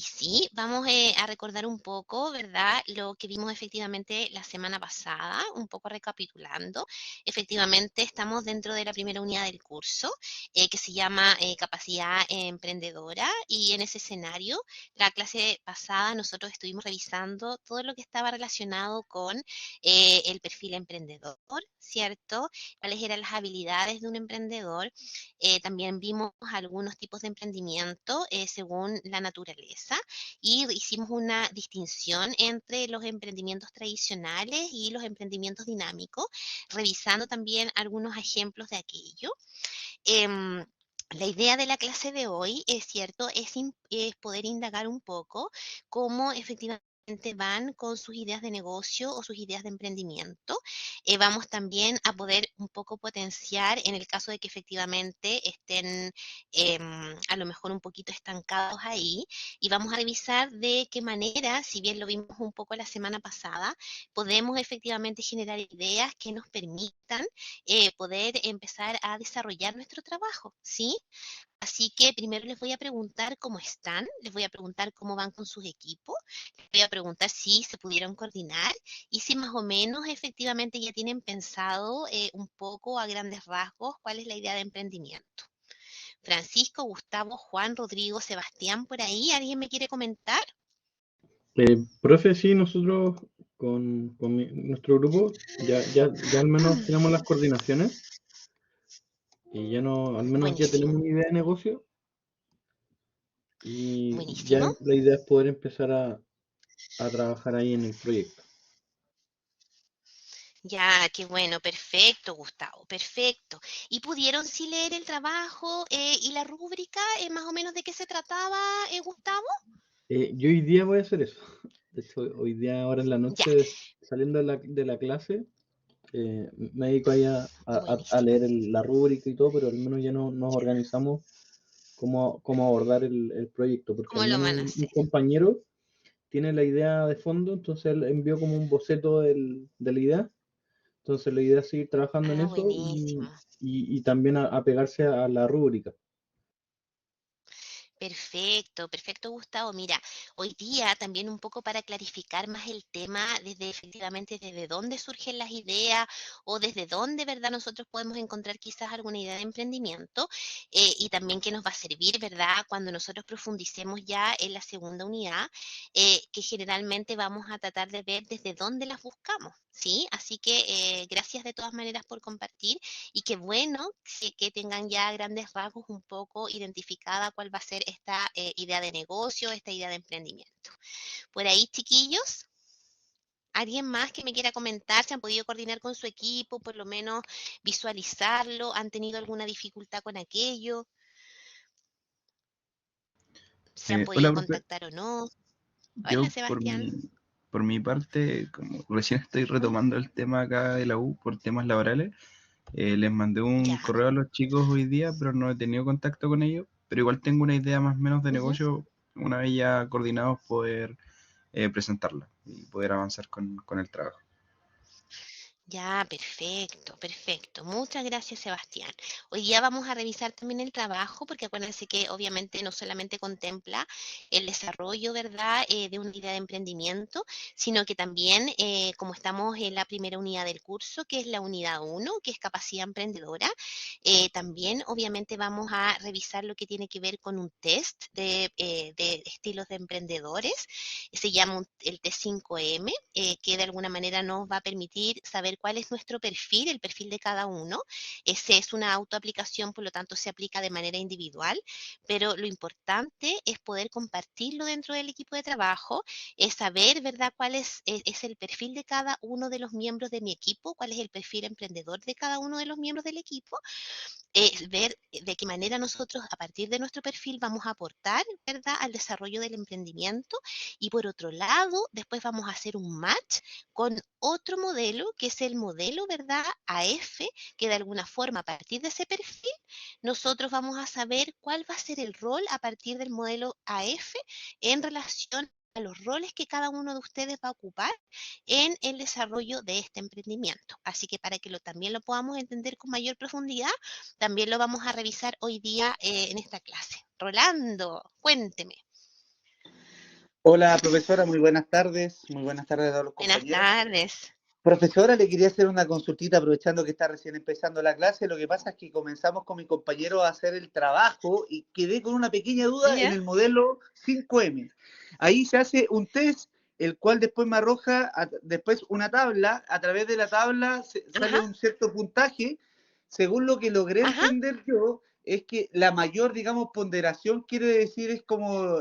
Sí, vamos a recordar un poco, ¿verdad? Lo que vimos efectivamente la semana pasada, un poco recapitulando. Efectivamente, estamos dentro de la primera unidad del curso, que se llama Capacidad Emprendedora, y en ese escenario, la clase pasada nosotros estuvimos revisando todo lo que estaba relacionado con el perfil emprendedor, ¿cierto? Cuáles eran las habilidades de un emprendedor. También vimos algunos tipos de emprendimiento según la naturaleza y hicimos una distinción entre los emprendimientos tradicionales y los emprendimientos dinámicos, revisando también algunos ejemplos de aquello. Em, la idea de la clase de hoy, es cierto, es poder indagar un poco cómo efectivamente van con sus ideas de negocio o sus ideas de emprendimiento. Vamos también a poder un poco potenciar en el caso de que efectivamente estén a lo mejor un poquito estancados ahí, y vamos a revisar de qué manera, si bien lo vimos un poco la semana pasada, podemos efectivamente generar ideas que nos permitan poder empezar a desarrollar nuestro trabajo, ¿sí? Así que primero les voy a preguntar cómo están, les voy a preguntar cómo van con sus equipos, les voy a preguntar si se pudieron coordinar y si más o menos efectivamente ya tienen pensado un poco a grandes rasgos cuál es la idea de emprendimiento. Francisco, Gustavo, Juan, Rodrigo, Sebastián, por ahí, ¿alguien me quiere comentar? Profe, sí, nosotros con nuestro grupo ya al menos tenemos las coordinaciones y ya no, al menos ya tenemos Buenísimo, una idea de negocio y ya buenísimo. la idea es poder empezar a trabajar ahí en el proyecto. Ya, qué bueno, perfecto, Gustavo, perfecto. ¿Y pudieron sí leer el trabajo y la rúbrica, más o menos de qué se trataba, Gustavo? Yo hoy día voy a hacer eso. De hecho, hoy día, ahora en la Ya, noche, saliendo de la clase, me dedico ahí a buenísimo. leer la rúbrica y todo, pero al menos ya no, nos organizamos cómo abordar el proyecto, porque al ¿Cómo lo menos van a un hacer? compañero tiene la idea de fondo, entonces él envió como un boceto de la idea. Entonces la idea es seguir trabajando en Ah, eso buenísimo. y también a pegarse a la rúbrica. Perfecto, perfecto, Gustavo. Mira, hoy día también un poco para clarificar más el tema, desde efectivamente desde dónde surgen las ideas o desde dónde, ¿verdad? Nosotros podemos encontrar quizás alguna idea de emprendimiento, y también que nos va a servir, ¿verdad? Cuando nosotros profundicemos ya en la segunda unidad, que generalmente vamos a tratar de ver desde dónde las buscamos, ¿sí? Así que gracias de todas maneras por compartir. Y qué bueno que tengan ya a grandes rasgos un poco identificada cuál va a ser esta idea de negocio, esta idea de emprendimiento. Por ahí, chiquillos, ¿alguien más que me quiera comentar? ¿Se han podido coordinar con su equipo, por lo menos visualizarlo? ¿Han tenido alguna dificultad con aquello? ¿Se han Hola, podido profe. contactar o no? Hola, Yo Sebastián. por mi parte, como recién estoy retomando el tema acá de la U por temas laborales, les mandé un Ya. correo a los chicos hoy día, pero no he tenido contacto con ellos. Pero igual tengo una idea más o menos de Ujú. negocio, una vez ya coordinados, poder presentarla y poder avanzar con el trabajo. Ya, perfecto, perfecto. Muchas gracias, Sebastián. Hoy día vamos a revisar también el trabajo, porque acuérdense que obviamente no solamente contempla el desarrollo, ¿verdad?, de una idea de emprendimiento, sino que también, como estamos en la primera unidad del curso, que es la unidad uno, que es capacidad emprendedora, también obviamente vamos a revisar lo que tiene que ver con un test de estilos de emprendedores. Se llama el T5M, que de alguna manera nos va a permitir saber cuál es nuestro perfil, el perfil de cada uno. Ese es una autoaplicación, por lo tanto se aplica de manera individual, pero lo importante es poder compartirlo dentro del equipo de trabajo, es saber, ¿verdad?, cuál es el perfil de cada uno de los miembros de mi equipo, cuál es el perfil emprendedor de cada uno de los miembros del equipo, ver de qué manera nosotros a partir de nuestro perfil vamos a aportar, ¿verdad?, al desarrollo del emprendimiento. Y por otro lado, después vamos a hacer un match con otro modelo, que es el modelo, ¿verdad?, AF, que de alguna forma a partir de ese perfil nosotros vamos a saber cuál va a ser el rol a partir del modelo AF en relación a los roles que cada uno de ustedes va a ocupar en el desarrollo de este emprendimiento. Así que para que también lo podamos entender con mayor profundidad, también lo vamos a revisar hoy día en esta clase. Rolando, cuénteme. Hola, profesora, muy buenas tardes. Muy buenas tardes a todos los Buenas compañeros. tardes. Profesora, le quería hacer una consultita aprovechando que está recién empezando la clase. Lo que pasa es que comenzamos con mi compañero a hacer el trabajo y quedé con una pequeña duda en ¿Ya? el modelo 5M. Ahí se hace un test, el cual después me arroja después una tabla. A través de la tabla Ajá, sale un cierto puntaje. Según lo que logré ajá. entender yo, es que la mayor, digamos, ponderación quiere decir es como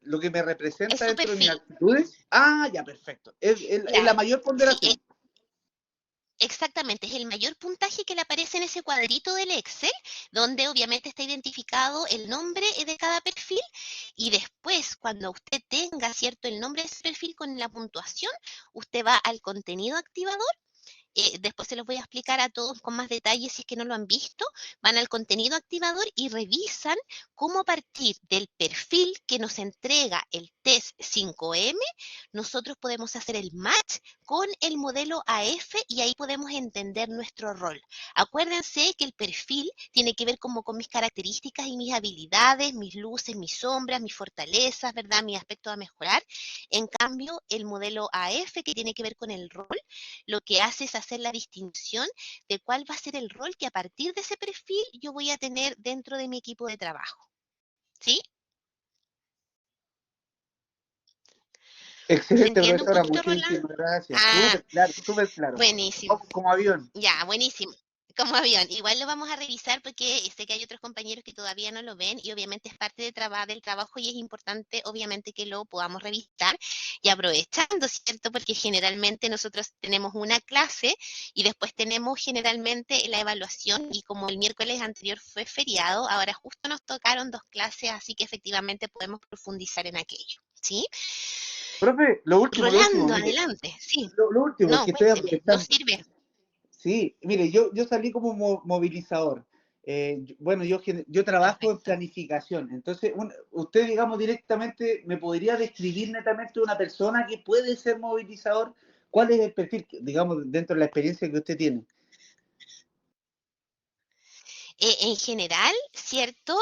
lo que me Es representa su dentro de mis perfil. actitudes. Ah, ya, perfecto. Es la Claro. mayor Sí, ponderación. exactamente. Es el mayor puntaje que le aparece en ese cuadrito del Excel, donde obviamente está identificado el nombre de cada perfil. Y después, cuando usted tenga, ¿cierto?, el nombre de ese perfil con la puntuación, usted va al contenido activador. Después se los voy a explicar a todos con más detalle si es que no lo han visto. Van al contenido activador y revisan cómo a partir del perfil que nos entrega el test 5M, nosotros podemos hacer el match con el modelo AF y ahí podemos entender nuestro rol. Acuérdense que el perfil tiene que ver como con mis características y mis habilidades, mis luces, mis sombras, mis fortalezas, ¿verdad? Mi aspecto a mejorar. En cambio, el modelo AF, que tiene que ver con el rol, lo que hace es hacer la distinción de cuál va a ser el rol que a partir de ese perfil yo voy a tener dentro de mi equipo de trabajo. ¿Sí? ¿Se Excelente, entiende un profesora. poquito, Roland? Muchísimas gracias. Ah, Súper claro, súper claro. buenísimo. Vamos como avión. Ya, buenísimo. Como avión. Igual lo vamos a revisar porque sé que hay otros compañeros que todavía no lo ven y obviamente es parte del trabajo y es importante obviamente que lo podamos revisar y aprovechando, ¿cierto? Porque generalmente nosotros tenemos una clase y después tenemos generalmente la evaluación y como el miércoles anterior fue feriado, ahora justo nos tocaron dos clases, así que efectivamente podemos profundizar en aquello, ¿sí? Profe, lo último, Rolando, mire, adelante, sí. lo último es No, que estoy cuénteme, nos aprovechando. sirve. Sí, mire, yo salí como movilizador. Bueno, yo trabajo en Perfecto. planificación. Entonces, usted, digamos, directamente me podría describir netamente una persona que puede ser movilizador. ¿Cuál es el perfil, digamos, dentro de la experiencia que usted tiene? En general, ¿cierto?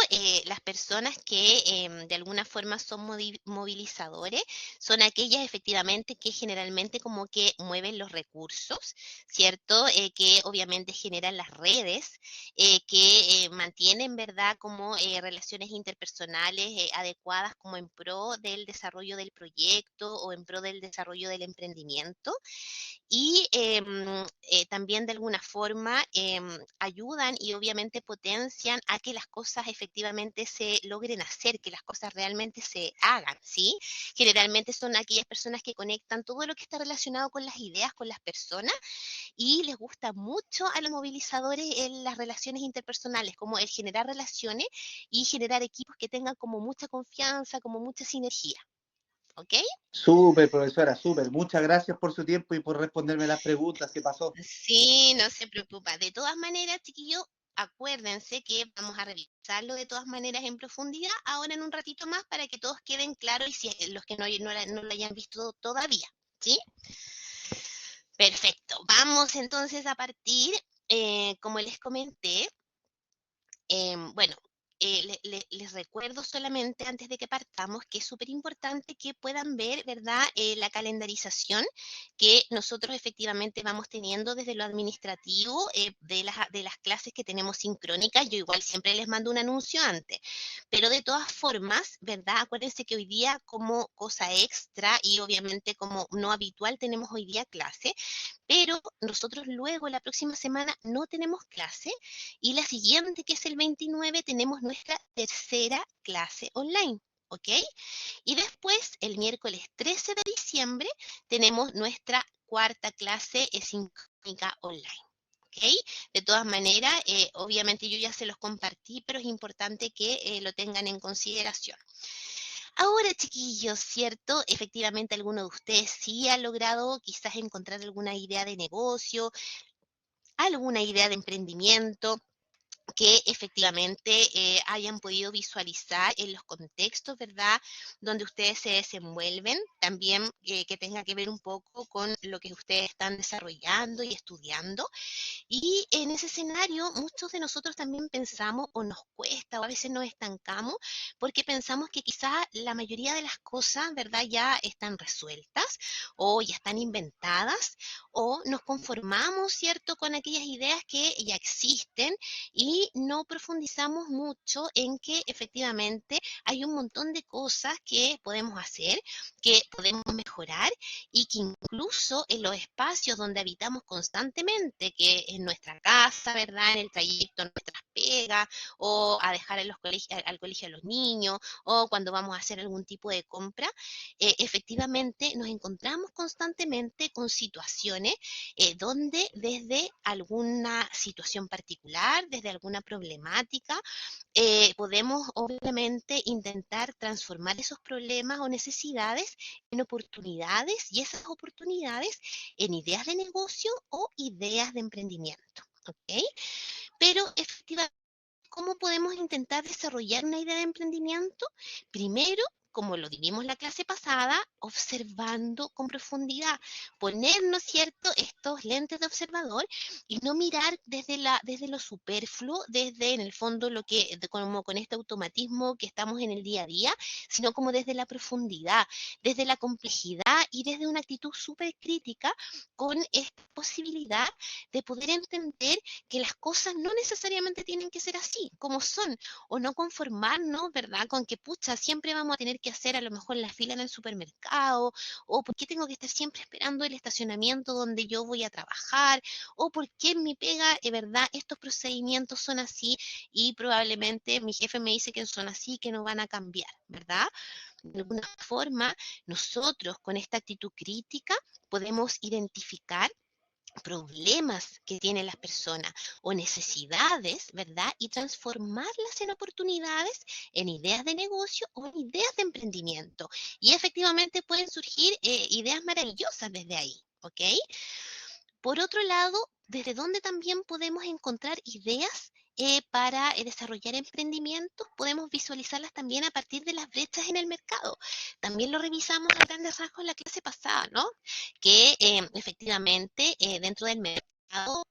Las personas que de alguna forma son movilizadores son aquellas efectivamente que generalmente como que mueven los recursos, ¿cierto? Que obviamente generan las redes, que mantienen, ¿verdad? Como relaciones interpersonales adecuadas como en pro del desarrollo del proyecto o en pro del desarrollo del emprendimiento y también de alguna forma ayudan y obviamente potencian a que las cosas efectivamente se logren hacer, que las cosas realmente se hagan, ¿sí? Generalmente son aquellas personas que conectan todo lo que está relacionado con las ideas, con las personas y les gusta mucho a los movilizadores en las relaciones interpersonales, como el generar relaciones y generar equipos que tengan como mucha confianza, como mucha sinergia, ¿ok? Súper, profesora, súper. Muchas gracias por su tiempo y por responderme las preguntas que pasó. Sí, no se preocupa. De todas maneras, chiquillos, acuérdense que vamos a revisarlo de todas maneras en profundidad ahora en un ratito más para que todos queden claros y si los que no lo hayan visto todavía, ¿sí? Perfecto. Vamos entonces a partir, como les comenté, bueno, les recuerdo solamente antes de que partamos que es súper importante que puedan ver, ¿verdad?, la calendarización que nosotros efectivamente vamos teniendo desde lo administrativo de las clases que tenemos sincrónicas. Yo igual siempre les mando un anuncio antes, pero de todas formas, ¿verdad? Acuérdense que hoy día como cosa extra y obviamente como no habitual tenemos hoy día clase, pero nosotros luego la próxima semana no tenemos clase y la siguiente, que es el 29, tenemos nuestra tercera clase online. ¿Ok? Y después, el miércoles 13 de diciembre, tenemos nuestra cuarta clase sincrónica online. ¿Ok? De todas maneras, obviamente yo ya se los compartí, pero es importante que lo tengan en consideración. Ahora, chiquillos, ¿cierto? Efectivamente, alguno de ustedes sí ha logrado quizás encontrar alguna idea de negocio, alguna idea de emprendimiento, que efectivamente hayan podido visualizar en los contextos, ¿verdad?, donde ustedes se desenvuelven, también que tenga que ver un poco con lo que ustedes están desarrollando y estudiando. Y en ese escenario, muchos de nosotros también pensamos o nos cuesta o a veces nos estancamos porque pensamos que quizás la mayoría de las cosas, ¿verdad?, ya están resueltas o ya están inventadas o nos conformamos, ¿cierto?, con aquellas ideas que ya existen y no profundizamos mucho en que efectivamente hay un montón de cosas que podemos hacer, que podemos mejorar y que incluso en los espacios donde habitamos constantemente, que en nuestra casa, ¿verdad?, en el trayecto a nuestras pegas o a dejar en los al colegio a los niños o cuando vamos a hacer algún tipo de compra, efectivamente nos encontramos constantemente con situaciones donde desde alguna situación particular, desde alguna problemática, podemos obviamente intentar transformar esos problemas o necesidades en oportunidades y esas oportunidades en ideas de negocio o ideas de emprendimiento. ¿Ok? Pero efectivamente, ¿cómo podemos intentar desarrollar una idea de emprendimiento? Primero, como lo vimos la clase pasada, observando con profundidad, ponernos, ¿cierto?, estos lentes de observador y no mirar desde lo superfluo, desde en el fondo lo que, como con este automatismo que estamos en el día a día, sino como desde la profundidad, desde la complejidad y desde una actitud súper crítica con esta posibilidad de poder entender que las cosas no necesariamente tienen que ser así, como son, o no conformarnos, ¿verdad?, con que, pucha, siempre vamos a tener que hacer a lo mejor la fila en el supermercado, o por qué tengo que estar siempre esperando el estacionamiento donde yo voy a trabajar, o por qué en mi pega, ¿verdad?, estos procedimientos son así y probablemente mi jefe me dice que son así, que no van a cambiar, ¿verdad? De alguna forma, nosotros con esta actitud crítica podemos identificar problemas que tienen las personas o necesidades, ¿verdad? Y transformarlas en oportunidades, en ideas de negocio o en ideas de emprendimiento. Y efectivamente pueden surgir ideas maravillosas desde ahí, ¿ok? Por otro lado, ¿desde dónde también podemos encontrar ideas para desarrollar emprendimientos? Podemos visualizarlas también a partir de las brechas en el mercado. También lo revisamos a grandes rasgos en la clase pasada, ¿no? Que efectivamente dentro del mercado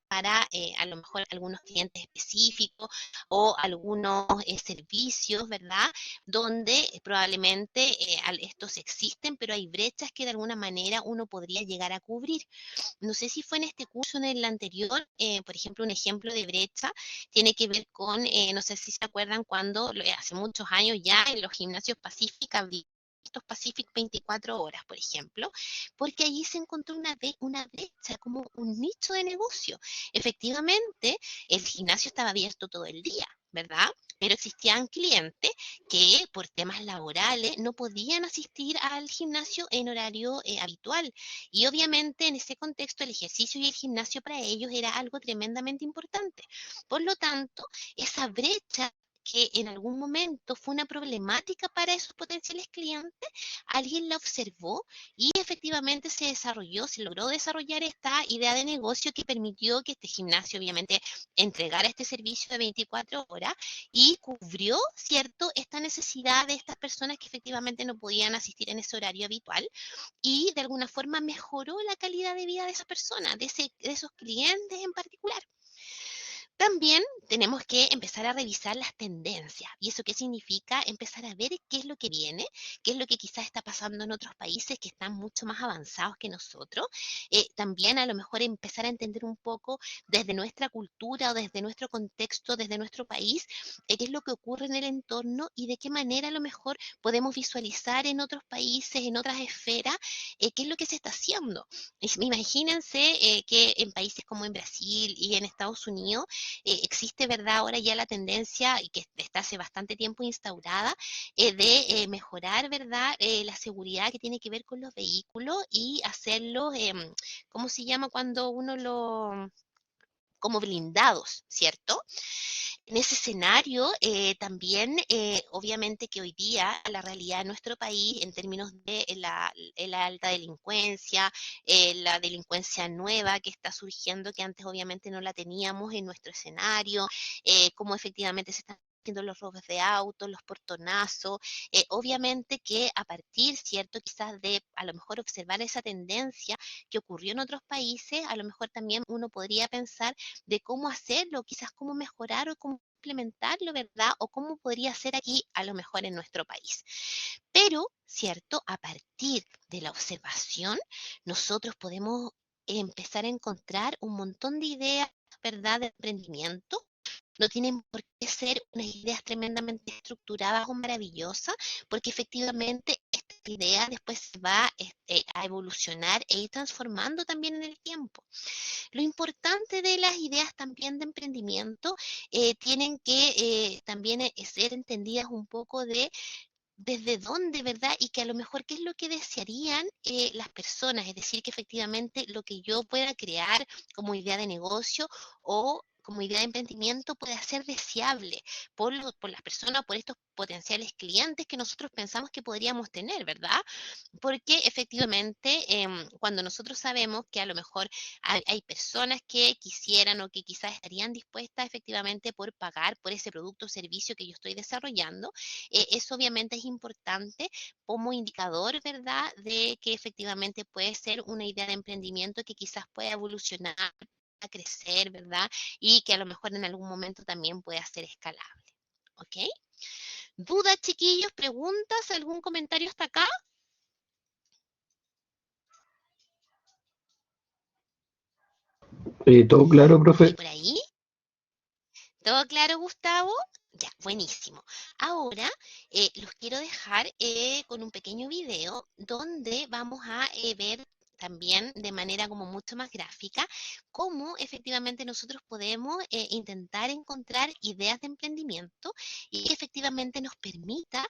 para a lo mejor algunos clientes específicos o algunos servicios, ¿verdad? Donde probablemente estos existen, pero hay brechas que de alguna manera uno podría llegar a cubrir. No sé si fue en este curso o en el anterior, por ejemplo, un ejemplo de brecha tiene que ver con, no sé si se acuerdan cuando hace muchos años ya en los gimnasios Pacific abrieron estos Pacific 24 horas, por ejemplo, porque allí se encontró una brecha, como un nicho de negocio. Efectivamente, el gimnasio estaba abierto todo el día, ¿verdad? Pero existían clientes que por temas laborales no podían asistir al gimnasio en horario habitual. Y obviamente en ese contexto el ejercicio y el gimnasio para ellos era algo tremendamente importante. Por lo tanto, esa brecha que en algún momento fue una problemática para esos potenciales clientes, alguien la observó y efectivamente se desarrolló, se logró desarrollar esta idea de negocio que permitió que este gimnasio obviamente entregara este servicio de 24 horas y cubrió, ¿cierto?, esta necesidad de estas personas que efectivamente no podían asistir en ese horario habitual y de alguna forma mejoró la calidad de vida de esas personas, de esos clientes en particular. También tenemos que empezar a revisar las tendencias. ¿Y eso qué significa? Empezar a ver qué es lo que viene, qué es lo que quizás está pasando en otros países que están mucho más avanzados que nosotros. También a lo mejor empezar a entender un poco desde nuestra cultura o desde nuestro contexto, desde nuestro país, qué es lo que ocurre en el entorno y de qué manera a lo mejor podemos visualizar en otros países, en otras esferas, qué es lo que se está haciendo. Imagínense que en países como en Brasil y en Estados Unidos, existe, ¿verdad?, ahora ya la tendencia, y que está hace bastante tiempo instaurada, de mejorar, ¿verdad?, la seguridad que tiene que ver con los vehículos y hacerlos, ¿cómo se llama cuando uno lo como blindados, ¿cierto? En ese escenario, también, obviamente que hoy día la realidad de nuestro país en términos de la alta delincuencia, la delincuencia nueva que está surgiendo, que antes obviamente no la teníamos en nuestro escenario, cómo efectivamente se están haciendo los robos de autos, los portonazos, obviamente que a partir, ¿cierto? Quizás de a lo mejor observar esa tendencia que ocurrió en otros países, a lo mejor también uno podría pensar de cómo hacerlo, quizás cómo mejorar o cómo implementarlo, ¿verdad? O cómo podría ser aquí a lo mejor en nuestro país. Pero, ¿cierto? A partir de la observación, nosotros podemos empezar a encontrar un montón de ideas, ¿verdad? De emprendimiento. No tienen por qué ser unas ideas tremendamente estructuradas o maravillosas, porque efectivamente esta idea después se va a evolucionar e ir transformando también en el tiempo. Lo importante de las ideas también de emprendimiento tienen que también ser entendidas un poco de desde dónde, ¿verdad? Y que a lo mejor qué es lo que desearían las personas, es decir, que efectivamente lo que yo pueda crear como idea de negocio o como idea de emprendimiento pueda ser deseable por las personas, por estos potenciales clientes que nosotros pensamos que podríamos tener, ¿verdad? Porque efectivamente, cuando nosotros sabemos que a lo mejor hay personas que quisieran o que quizás estarían dispuestas efectivamente por pagar por ese producto o servicio que yo estoy desarrollando, eso obviamente es importante como indicador, ¿verdad?, de que efectivamente puede ser una idea de emprendimiento que quizás pueda evolucionar, a crecer, ¿verdad? Y que a lo mejor en algún momento también pueda ser escalable. ¿Ok? ¿Dudas, chiquillos? ¿Preguntas? ¿Algún comentario hasta acá? ¿Todo claro, profe? ¿Por ahí? ¿Todo claro, Gustavo? Ya, buenísimo. Ahora los quiero dejar con un pequeño video donde vamos a ver también de manera como mucho más gráfica cómo efectivamente nosotros podemos intentar encontrar ideas de emprendimiento y que efectivamente nos permita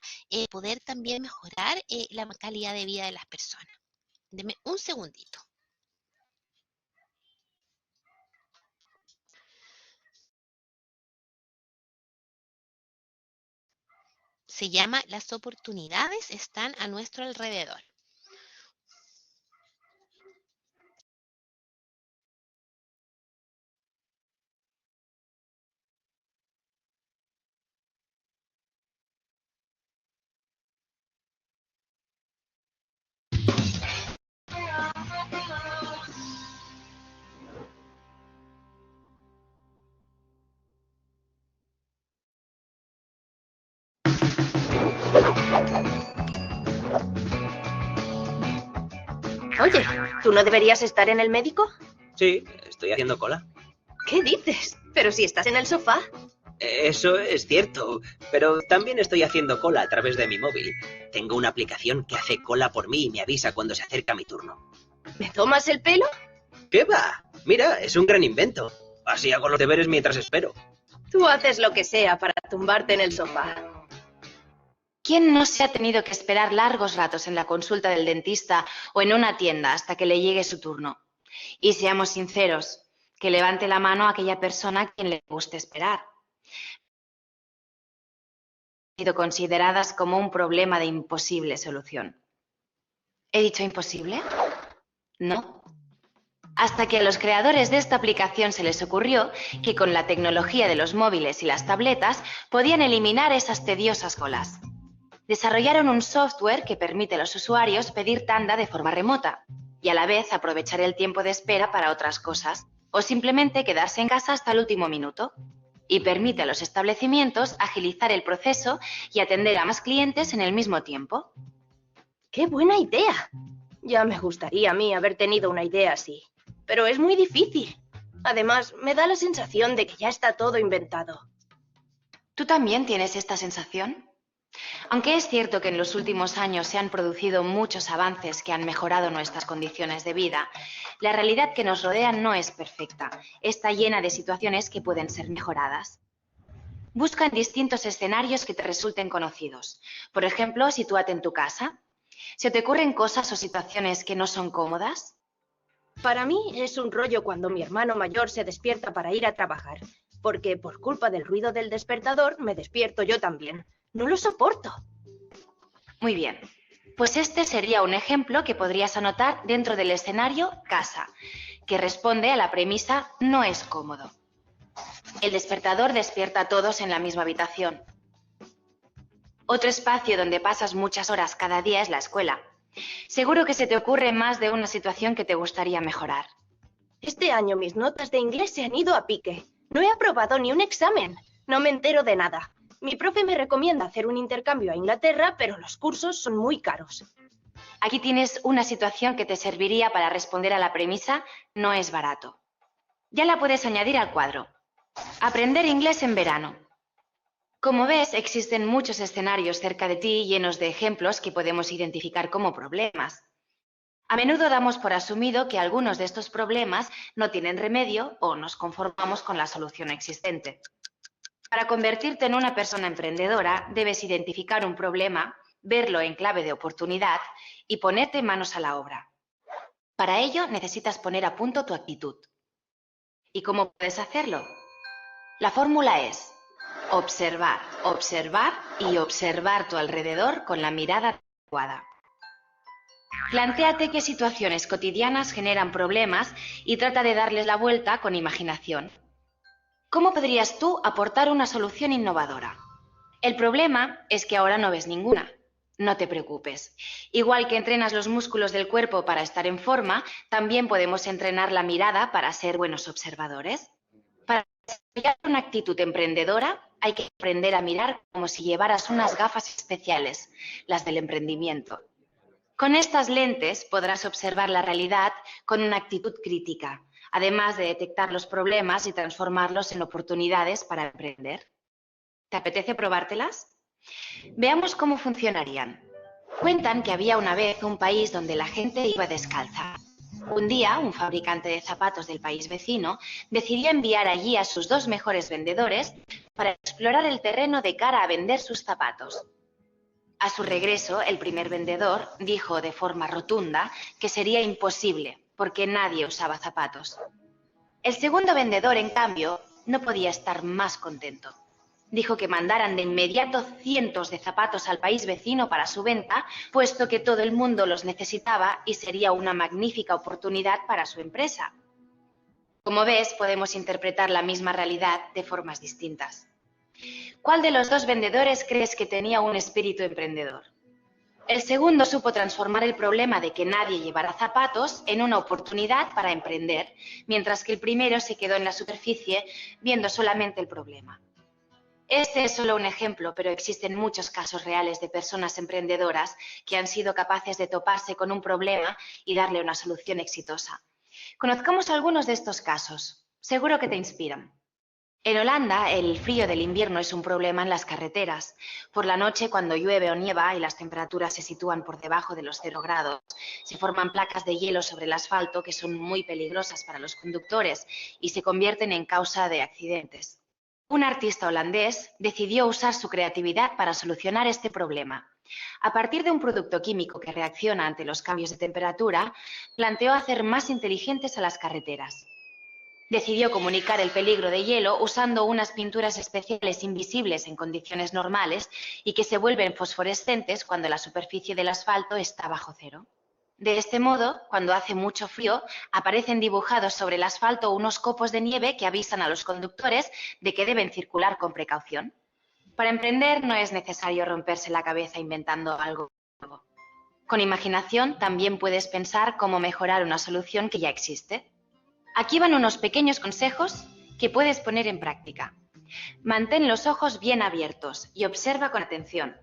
poder también mejorar la calidad de vida de las personas. Deme un segundito. Se llama Las oportunidades están a nuestro alrededor. Oye, ¿tú no deberías estar en el médico? Sí, estoy haciendo cola. ¿Qué dices? Pero si estás en el sofá. Eso es cierto, pero también estoy haciendo cola a través de mi móvil. Tengo una aplicación que hace cola por mí y me avisa cuando se acerca mi turno. ¿Me tomas el pelo? ¿Qué va? Mira, es un gran invento. Así hago los deberes mientras espero. Tú haces lo que sea para tumbarte en el sofá. ¿Quién no se ha tenido que esperar largos ratos en la consulta del dentista o en una tienda hasta que le llegue su turno? Y seamos sinceros, que levante la mano a aquella persona a quien le guste esperar. Han sido consideradas como un problema de imposible solución. ¿He dicho imposible? No. Hasta que a los creadores de esta aplicación se les ocurrió que con la tecnología de los móviles y las tabletas podían eliminar esas tediosas colas. Desarrollaron un software que permite a los usuarios pedir tanda de forma remota y a la vez aprovechar el tiempo de espera para otras cosas o simplemente quedarse en casa hasta el último minuto. Y permite a los establecimientos agilizar el proceso y atender a más clientes en el mismo tiempo. ¡Qué buena idea! Ya me gustaría a mí haber tenido una idea así. Pero es muy difícil. Además, me da la sensación de que ya está todo inventado. ¿Tú también tienes esta sensación? Aunque es cierto que en los últimos años se han producido muchos avances que han mejorado nuestras condiciones de vida, la realidad que nos rodea no es perfecta. Está llena de situaciones que pueden ser mejoradas. Busca en distintos escenarios que te resulten conocidos. Por ejemplo, sitúate en tu casa. ¿Se te ocurren cosas o situaciones que no son cómodas? Para mí es un rollo cuando mi hermano mayor se despierta para ir a trabajar, porque por culpa del ruido del despertador me despierto yo también. No lo soporto. Muy bien. Pues este sería un ejemplo que podrías anotar dentro del escenario casa, que responde a la premisa no es cómodo. El despertador despierta a todos en la misma habitación. Otro espacio donde pasas muchas horas cada día es la escuela. Seguro que se te ocurre más de una situación que te gustaría mejorar. Este año mis notas de inglés se han ido a pique. No he aprobado ni un examen. No me entero de nada. Mi profe me recomienda hacer un intercambio a Inglaterra, pero los cursos son muy caros. Aquí tienes una situación que te serviría para responder a la premisa no es barato. Ya la puedes añadir al cuadro. Aprender inglés en verano. Como ves, existen muchos escenarios cerca de ti llenos de ejemplos que podemos identificar como problemas. A menudo damos por asumido que algunos de estos problemas no tienen remedio o nos conformamos con la solución existente. Para convertirte en una persona emprendedora, debes identificar un problema, verlo en clave de oportunidad y ponerte manos a la obra. Para ello, necesitas poner a punto tu actitud. ¿Y cómo puedes hacerlo? La fórmula es observar, observar y observar tu alrededor con la mirada adecuada. Plantéate qué situaciones cotidianas generan problemas y trata de darles la vuelta con imaginación. ¿Cómo podrías tú aportar una solución innovadora? El problema es que ahora no ves ninguna. No te preocupes. Igual que entrenas los músculos del cuerpo para estar en forma, también podemos entrenar la mirada para ser buenos observadores. Para desarrollar una actitud emprendedora, hay que aprender a mirar como si llevaras unas gafas especiales, las del emprendimiento. Con estas lentes podrás observar la realidad con una actitud crítica, además de detectar los problemas y transformarlos en oportunidades para emprender. ¿Te apetece probártelas? Veamos cómo funcionarían. Cuentan que había una vez un país donde la gente iba descalza. Un día, un fabricante de zapatos del país vecino decidió enviar allí a sus 2 mejores vendedores para explorar el terreno de cara a vender sus zapatos. A su regreso, el primer vendedor dijo de forma rotunda que sería imposible, porque nadie usaba zapatos. El segundo vendedor, en cambio, no podía estar más contento. Dijo que mandaran de inmediato cientos de zapatos al país vecino para su venta, puesto que todo el mundo los necesitaba y sería una magnífica oportunidad para su empresa. Como ves, podemos interpretar la misma realidad de formas distintas. ¿Cuál de los 2 vendedores crees que tenía un espíritu emprendedor? El segundo supo transformar el problema de que nadie llevara zapatos en una oportunidad para emprender, mientras que el primero se quedó en la superficie viendo solamente el problema. Este es solo un ejemplo, pero existen muchos casos reales de personas emprendedoras que han sido capaces de toparse con un problema y darle una solución exitosa. Conozcamos algunos de estos casos. Seguro que te inspiran. En Holanda, el frío del invierno es un problema en las carreteras. Por la noche, cuando llueve o nieva y las temperaturas se sitúan por debajo de los 0 grados, se forman placas de hielo sobre el asfalto que son muy peligrosas para los conductores y se convierten en causa de accidentes. Un artista holandés decidió usar su creatividad para solucionar este problema. A partir de un producto químico que reacciona ante los cambios de temperatura, planteó hacer más inteligentes a las carreteras. Decidió comunicar el peligro de hielo usando unas pinturas especiales invisibles en condiciones normales y que se vuelven fosforescentes cuando la superficie del asfalto está bajo cero. De este modo, cuando hace mucho frío, aparecen dibujados sobre el asfalto unos copos de nieve que avisan a los conductores de que deben circular con precaución. Para emprender no es necesario romperse la cabeza inventando algo nuevo. Con imaginación también puedes pensar cómo mejorar una solución que ya existe. Aquí van unos pequeños consejos que puedes poner en práctica. Mantén los ojos bien abiertos y observa con atención.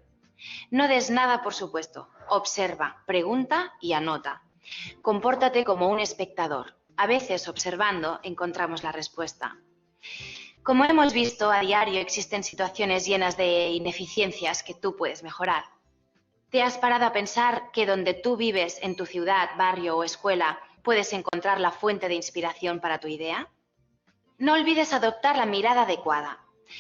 No des nada por supuesto. Observa, pregunta y anota. Compórtate como un espectador. A veces, observando, encontramos la respuesta. Como hemos visto, a diario existen situaciones llenas de ineficiencias que tú puedes mejorar. ¿Te has parado a pensar que donde tú vives, en tu ciudad, barrio o escuela, puedes encontrar la fuente de inspiración para tu idea? No olvides adoptar la mirada adecuada.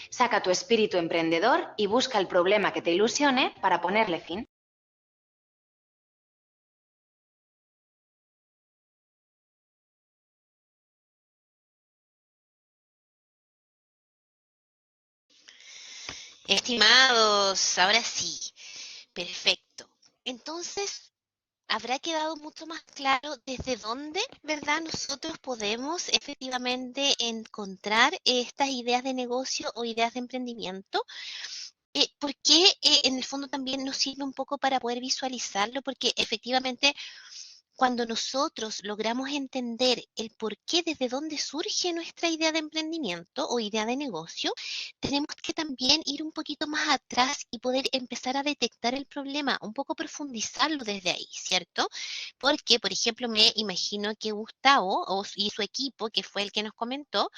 Saca tu espíritu emprendedor y busca el problema que te ilusione para ponerle fin. Estimados, ahora sí, perfecto. Entonces, habrá quedado mucho más claro desde dónde, ¿verdad? Nosotros podemos efectivamente encontrar estas ideas de negocio o ideas de emprendimiento. Porque en el fondo también nos sirve un poco para poder visualizarlo, porque efectivamente cuando nosotros logramos entender el por qué, desde dónde surge nuestra idea de emprendimiento o idea de negocio, tenemos que también ir un poquito más atrás y poder empezar a detectar el problema, un poco profundizarlo desde ahí, ¿cierto? Porque, por ejemplo, me imagino que Gustavo y su equipo, que fue el que nos comentó,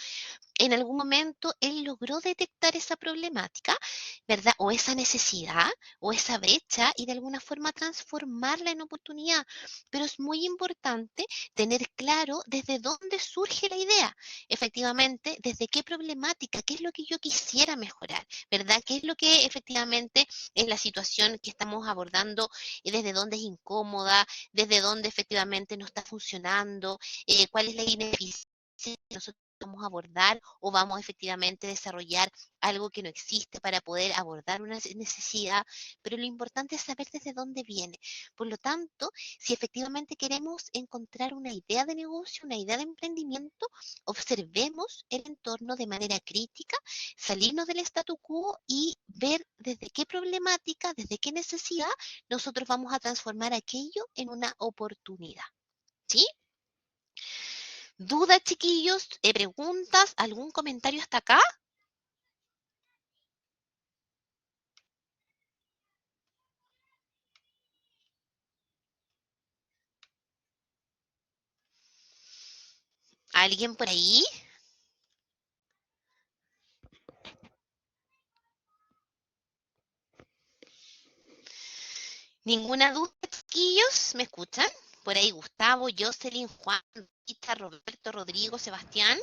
en algún momento él logró detectar esa problemática, ¿verdad? O esa necesidad o esa brecha y de alguna forma transformarla en oportunidad. Pero es muy importante tener claro desde dónde surge la idea, efectivamente, desde qué problemática, qué es lo que yo quisiera mejorar, ¿verdad? ¿Qué es lo que efectivamente es la situación que estamos abordando, desde dónde es incómoda, desde dónde efectivamente no está funcionando, cuál es la ineficiencia que nosotros vamos a abordar o vamos efectivamente a desarrollar algo que no existe para poder abordar una necesidad, pero lo importante es saber desde dónde viene. Por lo tanto, si efectivamente queremos encontrar una idea de negocio, una idea de emprendimiento, observemos el entorno de manera crítica, salirnos del statu quo y ver desde qué problemática, desde qué necesidad nosotros vamos a transformar aquello en una oportunidad. ¿Sí? ¿Dudas, chiquillos? ¿Preguntas? ¿Algún comentario hasta acá? ¿Alguien por ahí? ¿Ninguna duda, chiquillos? ¿Me escuchan? Por ahí Gustavo, Jocelyn, Juan, Rita, Roberto, Rodrigo, Sebastián.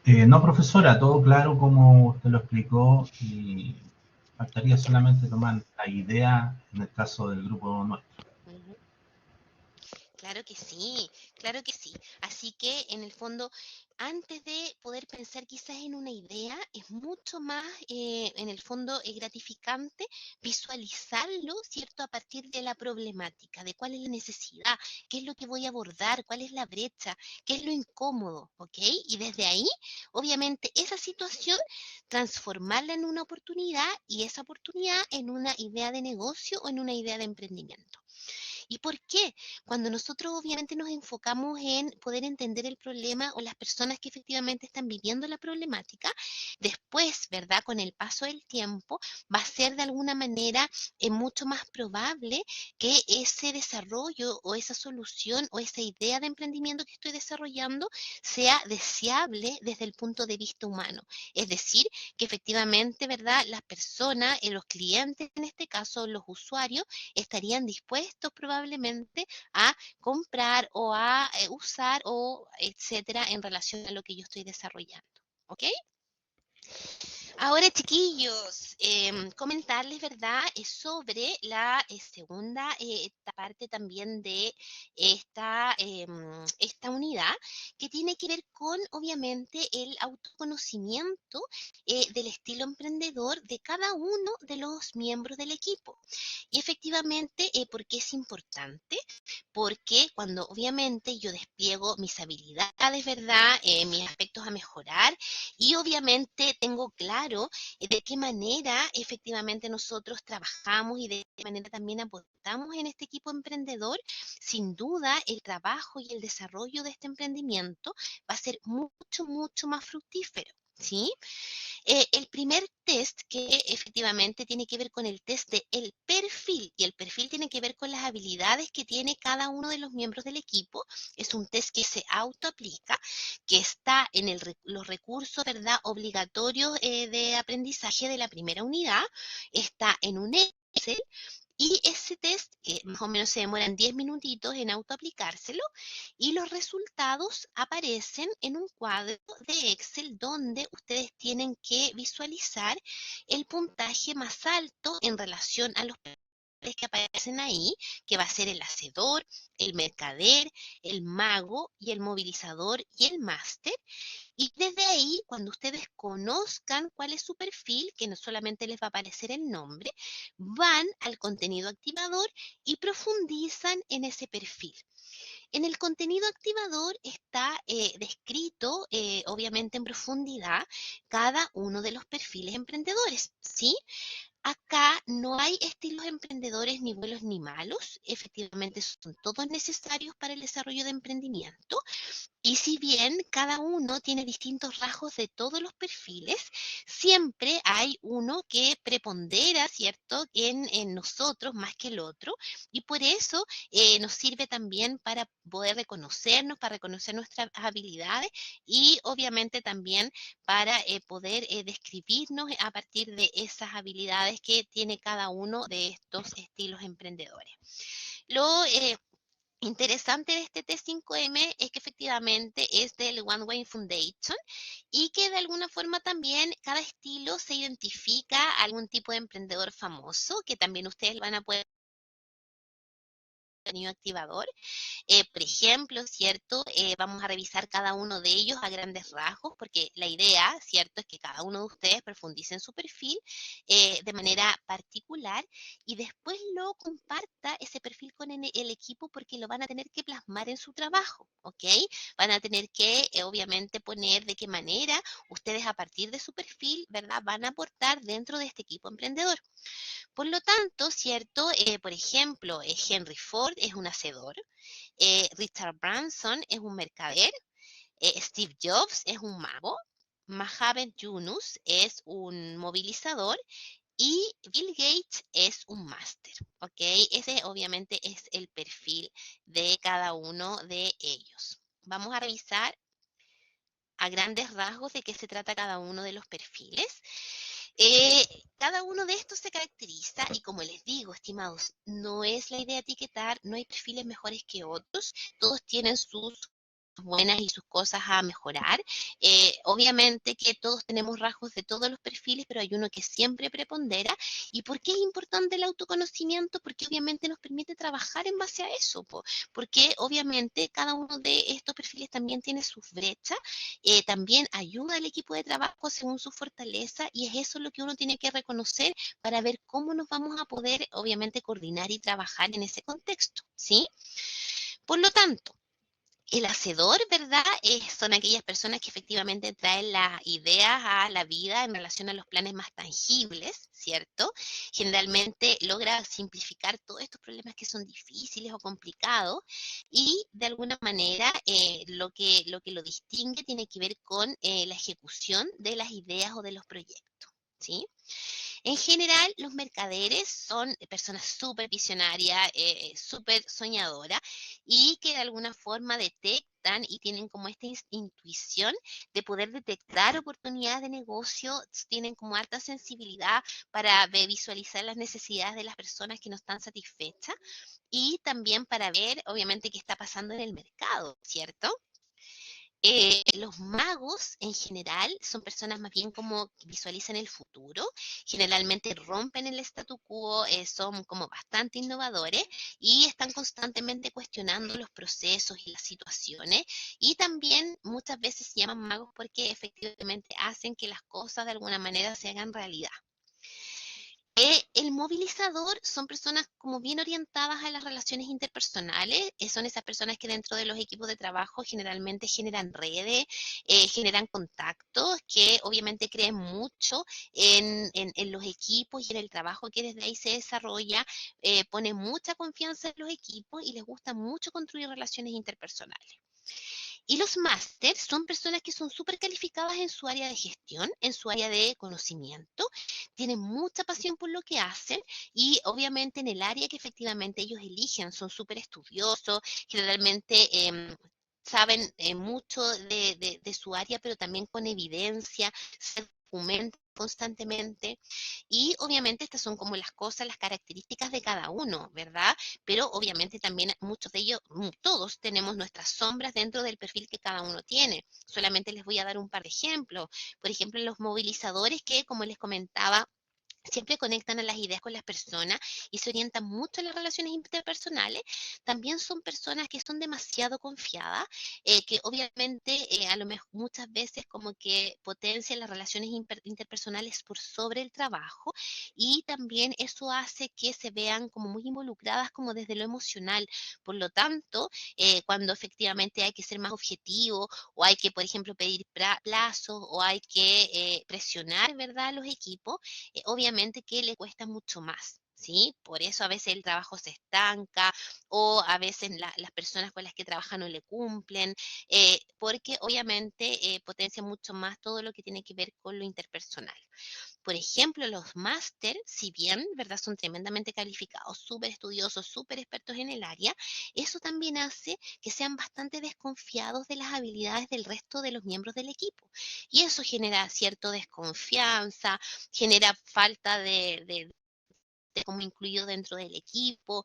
No, profesora, todo claro como usted lo explicó y faltaría solamente tomar la idea en el caso del grupo nuestro. Ujú. Claro que sí, claro que sí. Así que en el fondo, antes de poder pensar quizás en una idea, es mucho más, en el fondo, gratificante visualizarlo, ¿cierto? A partir de la problemática, de cuál es la necesidad, qué es lo que voy a abordar, cuál es la brecha, qué es lo incómodo, ¿ok? Y desde ahí, obviamente, esa situación, transformarla en una oportunidad y esa oportunidad en una idea de negocio o en una idea de emprendimiento. ¿Y por qué? Cuando nosotros obviamente nos enfocamos en poder entender el problema o las personas que efectivamente están viviendo la problemática, después, ¿verdad? Con el paso del tiempo, va a ser de alguna manera mucho más probable que ese desarrollo o esa solución o esa idea de emprendimiento que estoy desarrollando sea deseable desde el punto de vista humano. Es decir, que efectivamente, ¿verdad? Las personas, los clientes en este caso, los usuarios, estarían dispuestos probablemente a comprar o a usar o etcétera en relación a lo que yo estoy desarrollando. ¿Ok? Ahora, chiquillos, comentarles, ¿verdad? Sobre la segunda esta parte también de esta unidad, que tiene que ver con, obviamente, el autoconocimiento del estilo emprendedor de cada uno de los miembros del equipo. Y efectivamente, ¿por qué es importante? Porque cuando obviamente yo despliego mis habilidades, ¿verdad? Mis aspectos a mejorar y obviamente tengo claro de qué manera efectivamente nosotros trabajamos y de qué manera también aportamos en este equipo emprendedor, sin duda el trabajo y el desarrollo de este emprendimiento va a ser mucho, mucho más fructífero. ¿Sí? El primer test que efectivamente tiene que ver con el test de el perfil y el perfil tiene que ver con las habilidades que tiene cada uno de los miembros del equipo. Es un test que se autoaplica, que está en los recursos, ¿verdad? Obligatorios de aprendizaje de la primera unidad, está en un Excel. Y ese test, que más o menos se demoran 10 minutitos en autoaplicárselo, y los resultados aparecen en un cuadro de Excel donde ustedes tienen que visualizar el puntaje más alto en relación a los que aparecen ahí, que va a ser el hacedor, el mercader, el mago y el movilizador y el máster. Y desde ahí, cuando ustedes conozcan cuál es su perfil, que no solamente les va a aparecer el nombre, van al contenido activador y profundizan en ese perfil. En el contenido activador está descrito, obviamente en profundidad, cada uno de los perfiles emprendedores, ¿sí? Acá no hay estilos emprendedores ni buenos ni malos, efectivamente son todos necesarios para el desarrollo de emprendimiento. Y si bien cada uno tiene distintos rasgos de todos los perfiles, siempre hay uno que prepondera, ¿cierto?, en nosotros más que el otro. Y por eso nos sirve también para poder reconocernos, para reconocer nuestras habilidades y obviamente también para poder describirnos a partir de esas habilidades que tiene cada uno de estos estilos emprendedores. Lo interesante de este T5M es que efectivamente es del One Way Foundation y que de alguna forma también cada estilo se identifica a algún tipo de emprendedor famoso que también ustedes van a poder contenido activador. Por ejemplo, ¿cierto? Vamos a revisar cada uno de ellos a grandes rasgos, porque la idea, ¿cierto?, es que cada uno de ustedes profundice en su perfil de manera particular y después lo comparta ese perfil con el equipo porque lo van a tener que plasmar en su trabajo, ¿ok? Van a tener que, obviamente, poner de qué manera ustedes a partir de su perfil, ¿verdad?, van a aportar dentro de este equipo emprendedor. Por lo tanto, ¿cierto? Por ejemplo, Henry Ford es un hacedor, Richard Branson es un mercader, Steve Jobs es un mago, Mohamed Yunus es un movilizador y Bill Gates es un máster, ¿ok? Ese obviamente es el perfil de cada uno de ellos. Vamos a revisar a grandes rasgos de qué se trata cada uno de los perfiles. Cada uno de estos se caracteriza y como les digo, estimados, no es la idea etiquetar, no hay perfiles mejores que otros, todos tienen sus buenas y sus cosas a mejorar. Obviamente que todos tenemos rasgos de todos los perfiles, pero hay uno que siempre prepondera. ¿Y por qué es importante el autoconocimiento? Porque obviamente nos permite trabajar en base a eso, porque obviamente cada uno de estos perfiles también tiene sus brechas, también ayuda al equipo de trabajo según su fortaleza y es eso lo que uno tiene que reconocer para ver cómo nos vamos a poder obviamente coordinar y trabajar en ese contexto, ¿sí? Por lo tanto, el hacedor, ¿verdad? Son aquellas personas que efectivamente traen las ideas a la vida en relación a los planes más tangibles, ¿cierto? Generalmente logra simplificar todos estos problemas que son difíciles o complicados y de alguna manera lo que lo distingue tiene que ver con la ejecución de las ideas o de los proyectos, ¿sí? En general, los mercaderes son personas súper visionarias, súper soñadoras y que de alguna forma detectan y tienen como esta intuición de poder detectar oportunidades de negocio, tienen como alta sensibilidad para visualizar las necesidades de las personas que no están satisfechas y también para ver, obviamente, qué está pasando en el mercado, ¿cierto? Los magos en general son personas más bien como que visualizan el futuro, generalmente rompen el statu quo, son como bastante innovadores y están constantemente cuestionando los procesos y las situaciones y también muchas veces se llaman magos porque efectivamente hacen que las cosas de alguna manera se hagan realidad. El movilizador son personas como bien orientadas a las relaciones interpersonales, son esas personas que dentro de los equipos de trabajo generalmente generan redes, generan contactos, que obviamente creen mucho en los equipos y en el trabajo que desde ahí se desarrolla, ponen mucha confianza en los equipos y les gusta mucho construir relaciones interpersonales. Y los másters son personas que son súper calificadas en su área de gestión, en su área de conocimiento, tienen mucha pasión por lo que hacen y obviamente en el área que efectivamente ellos eligen son súper estudiosos, generalmente saben mucho de su área, pero también con evidencia, se documentan constantemente y obviamente estas son como las cosas, las características de cada uno, ¿verdad? Pero obviamente también muchos de ellos, todos tenemos nuestras sombras dentro del perfil que cada uno tiene. Solamente les voy a dar un par de ejemplos. Por ejemplo, los movilizadores que, como les comentaba, siempre conectan a las ideas con las personas y se orientan mucho en las relaciones interpersonales. También son personas que son demasiado confiadas, que obviamente a lo mejor muchas veces como que potencian las relaciones interpersonales por sobre el trabajo, y también eso hace que se vean como muy involucradas como desde lo emocional. Por lo tanto, cuando efectivamente hay que ser más objetivo o hay que, por ejemplo, pedir plazos o hay que presionar, ¿verdad?, a los equipos, obviamente que le cuesta mucho más, ¿sí? Por eso a veces el trabajo se estanca o a veces las personas con las que trabaja no le cumplen, porque obviamente potencia mucho más todo lo que tiene que ver con lo interpersonal. Por ejemplo, los máster, si bien, ¿verdad?, son tremendamente calificados, súper estudiosos, súper expertos en el área, eso también hace que sean bastante desconfiados de las habilidades del resto de los miembros del equipo. Y eso genera cierta desconfianza, genera falta de como incluido dentro del equipo,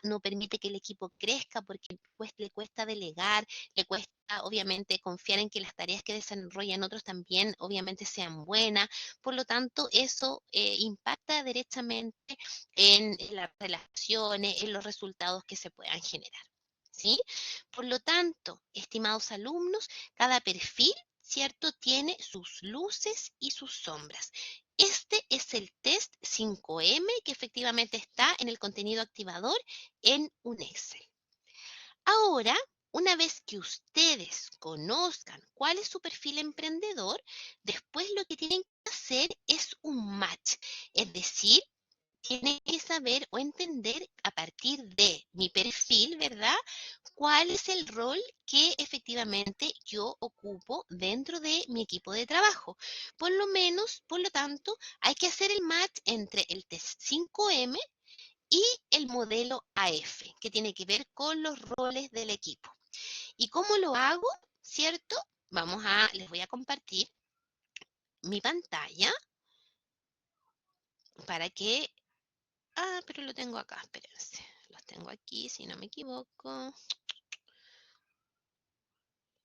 no permite que el equipo crezca porque le cuesta delegar, le cuesta obviamente confiar en que las tareas que desarrollan otros también obviamente sean buenas. Por lo tanto, eso impacta derechamente en las relaciones, en los resultados que se puedan generar, ¿sí? Por lo tanto, estimados alumnos, cada perfil, ¿cierto?, tiene sus luces y sus sombras. Este es el test 5M que efectivamente está en el contenido activador en un Excel. Ahora, una vez que ustedes conozcan cuál es su perfil emprendedor, después lo que tienen que hacer es un match. Es decir, tienen que saber o entender a partir de mi perfil, ¿verdad?, cuál es el rol que efectivamente yo ocupo dentro de mi equipo de trabajo. Por lo menos, por lo tanto, hay que hacer el match entre el test 5M y el modelo AF, que tiene que ver con los roles del equipo. ¿Y cómo lo hago? ¿Cierto? Les voy a compartir mi pantalla para que... pero lo tengo acá, espérense. Los tengo aquí, si no me equivoco.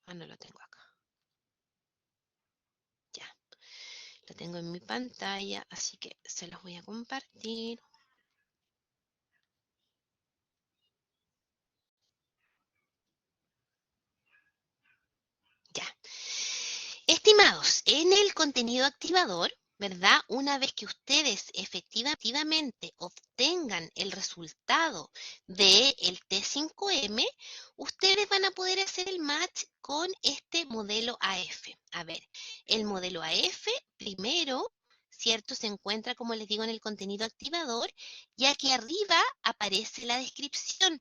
No lo tengo acá. Ya. Lo tengo en mi pantalla, así que se los voy a compartir. Ya. Estimados, en el contenido activador, ¿verdad?, una vez que ustedes efectivamente obtengan el resultado del T5M, ustedes van a poder hacer el match con este modelo AF. A ver, el modelo AF primero, ¿cierto?, se encuentra, como les digo, en el contenido activador, y aquí arriba aparece la descripción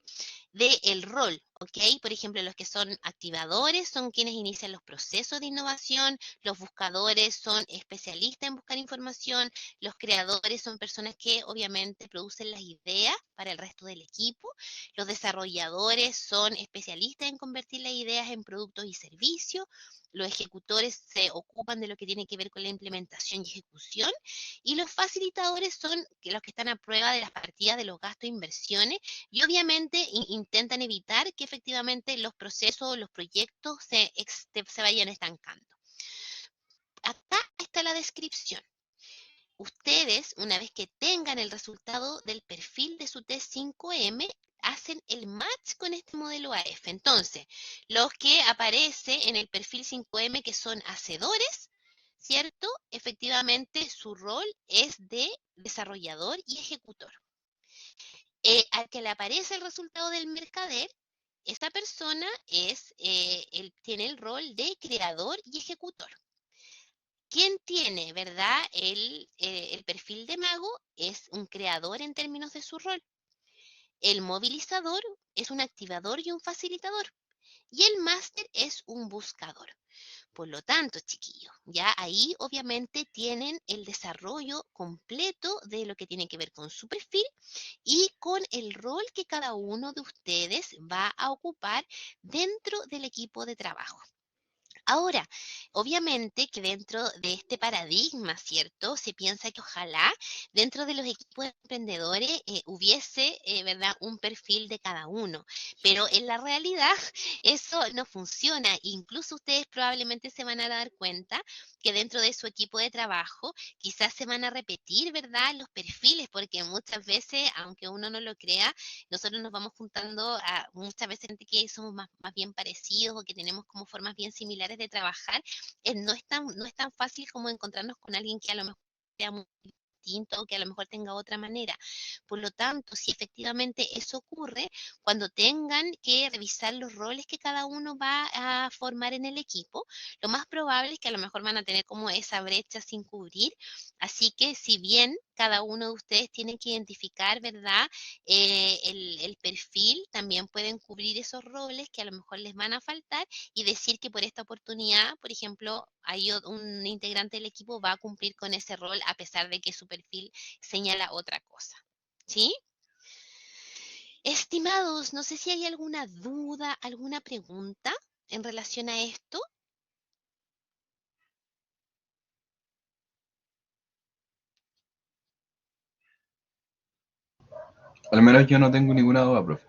del rol, ¿ok? Por ejemplo, los que son activadores son quienes inician los procesos de innovación, los buscadores son especialistas en buscar información, los creadores son personas que obviamente producen las ideas para el resto del equipo, los desarrolladores son especialistas en convertir las ideas en productos y servicios, los ejecutores se ocupan de lo que tiene que ver con la implementación y ejecución, y los facilitadores son los que están a prueba de las partidas de los gastos e inversiones, y obviamente intentan evitar que efectivamente los procesos, los proyectos se vayan estancando. Acá está la descripción. Ustedes, una vez que tengan el resultado del perfil de su T5M, hacen el match con este modelo AF. Entonces, los que aparecen en el perfil 5M, que son hacedores, ¿cierto? Efectivamente, su rol es de desarrollador y ejecutor. Al que le aparece el resultado del mercader, esta persona tiene el rol de creador y ejecutor. ¿Quién tiene, verdad, el perfil de mago? Es un creador en términos de su rol. El movilizador es un activador y un facilitador. Y el máster es un buscador. Por lo tanto, chiquillos, ya ahí obviamente tienen el desarrollo completo de lo que tiene que ver con su perfil y con el rol que cada uno de ustedes va a ocupar dentro del equipo de trabajo. Ahora, obviamente que dentro de este paradigma, ¿cierto?, se piensa que ojalá dentro de los equipos de emprendedores hubiese, ¿verdad?, un perfil de cada uno. Pero en la realidad eso no funciona. Incluso ustedes probablemente se van a dar cuenta que dentro de su equipo de trabajo quizás se van a repetir, ¿verdad?, los perfiles, porque muchas veces, aunque uno no lo crea, nosotros nos vamos juntando a muchas veces gente que somos más bien parecidos o que tenemos como formas bien similares de trabajar. No es tan fácil como encontrarnos con alguien que a lo mejor sea muy distinto o que a lo mejor tenga otra manera. Por lo tanto, si efectivamente eso ocurre, cuando tengan que revisar los roles que cada uno va a formar en el equipo, lo más probable es que a lo mejor van a tener como esa brecha sin cubrir. Así que si bien cada uno de ustedes tiene que identificar, ¿verdad?, el perfil, también pueden cubrir esos roles que a lo mejor les van a faltar y decir que por esta oportunidad, por ejemplo, hay un integrante del equipo va a cumplir con ese rol a pesar de que su perfil señala otra cosa. ¿Sí? Estimados, no sé si hay alguna duda, alguna pregunta en relación a esto. Al menos yo no tengo ninguna duda, profe.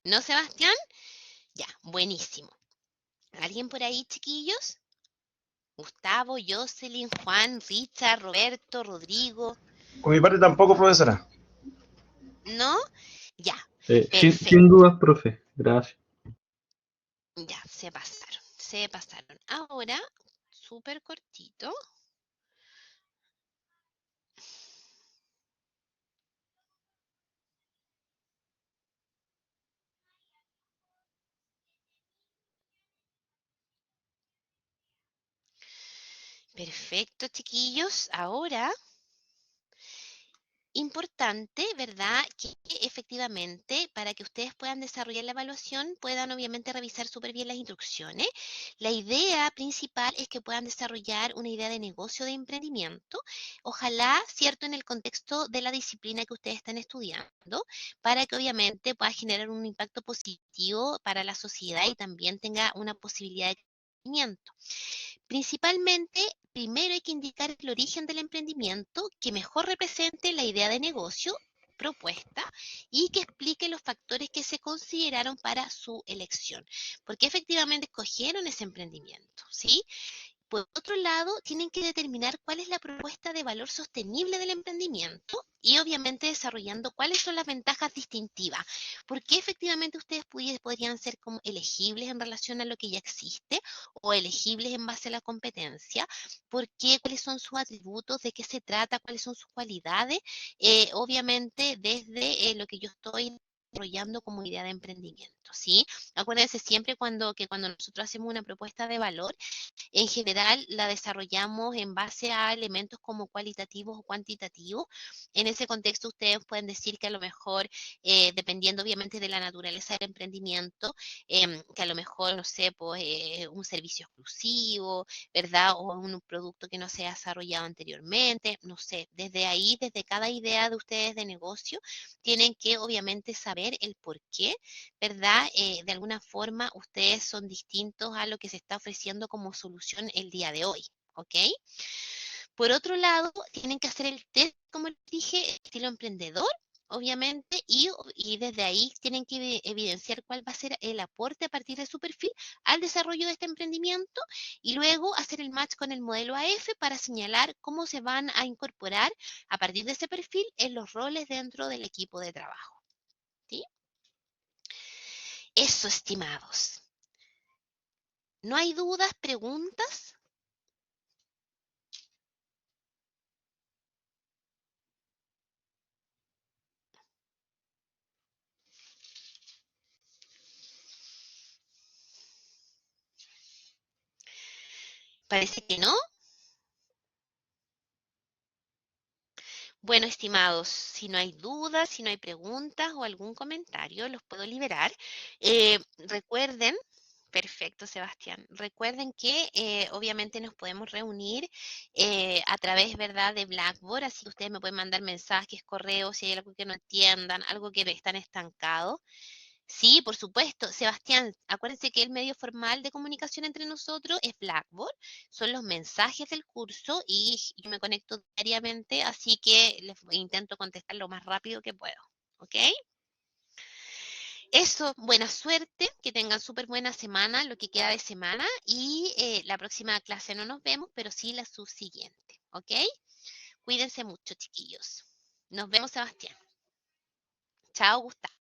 ¿No, Sebastián? Ya, buenísimo. ¿Alguien por ahí, chiquillos? Gustavo, Jocelyn, Juan, Richard, Roberto, Rodrigo. Por mi parte tampoco, profesora. ¿No? Ya, Sin perfecto. dudas, profe. Gracias. Ya, se pasaron, se pasaron. Ahora, súper cortito. Perfecto, chiquillos. Ahora, importante, ¿verdad?, que efectivamente para que ustedes puedan desarrollar la evaluación, puedan obviamente revisar súper bien las instrucciones. La idea principal es que puedan desarrollar una idea de negocio de emprendimiento, ojalá, ¿cierto?, en el contexto de la disciplina que ustedes están estudiando, para que obviamente pueda generar un impacto positivo para la sociedad y también tenga una posibilidad de crecimiento. Principalmente, primero hay que indicar el origen del emprendimiento que mejor represente la idea de negocio propuesta y que explique los factores que se consideraron para su elección. ¿Por qué efectivamente escogieron ese emprendimiento? ¿Sí? Por otro lado, tienen que determinar cuál es la propuesta de valor sostenible del emprendimiento y obviamente desarrollando cuáles son las ventajas distintivas. ¿Por qué efectivamente ustedes podrían ser como elegibles en relación a lo que ya existe o elegibles en base a la competencia? ¿Por qué? ¿Cuáles son sus atributos? ¿De qué se trata? ¿Cuáles son sus cualidades? Obviamente desde lo que yo estoy desarrollando como idea de emprendimiento, ¿sí? Acuérdense siempre que cuando nosotros hacemos una propuesta de valor, en general la desarrollamos en base a elementos como cualitativos o cuantitativos. En ese contexto ustedes pueden decir que a lo mejor, dependiendo obviamente de la naturaleza del emprendimiento, que a lo mejor, no sé, pues un servicio exclusivo, ¿verdad? O un producto que no se ha desarrollado anteriormente, no sé. Desde ahí, desde cada idea de ustedes de negocio, tienen que obviamente saber el por qué, ¿verdad? De alguna forma ustedes son distintos a lo que se está ofreciendo como solución el día de hoy, ¿ok? Por otro lado, tienen que hacer el test, como les dije, estilo emprendedor, obviamente, y desde ahí tienen que evidenciar cuál va a ser el aporte a partir de su perfil al desarrollo de este emprendimiento y luego hacer el match con el modelo AF para señalar cómo se van a incorporar a partir de ese perfil en los roles dentro del equipo de trabajo, ¿sí? Eso, estimados. ¿No hay dudas, preguntas? Parece que no. Bueno, estimados, si no hay dudas, si no hay preguntas o algún comentario, los puedo liberar. Recuerden, perfecto, Sebastián. Recuerden que obviamente nos podemos reunir a través, ¿verdad?, de Blackboard, así que ustedes me pueden mandar mensajes, correos, si hay algo que no entiendan, algo que están estancados. Sí, por supuesto. Sebastián, acuérdense que el medio formal de comunicación entre nosotros es Blackboard, son los mensajes del curso y yo me conecto diariamente, así que les intento contestar lo más rápido que puedo, ¿ok? Eso, buena suerte, que tengan súper buena semana, lo que queda de semana, y la próxima clase no nos vemos, pero sí la subsiguiente, ¿ok? Cuídense mucho, chiquillos. Nos vemos, Sebastián. Chao, Gustavo.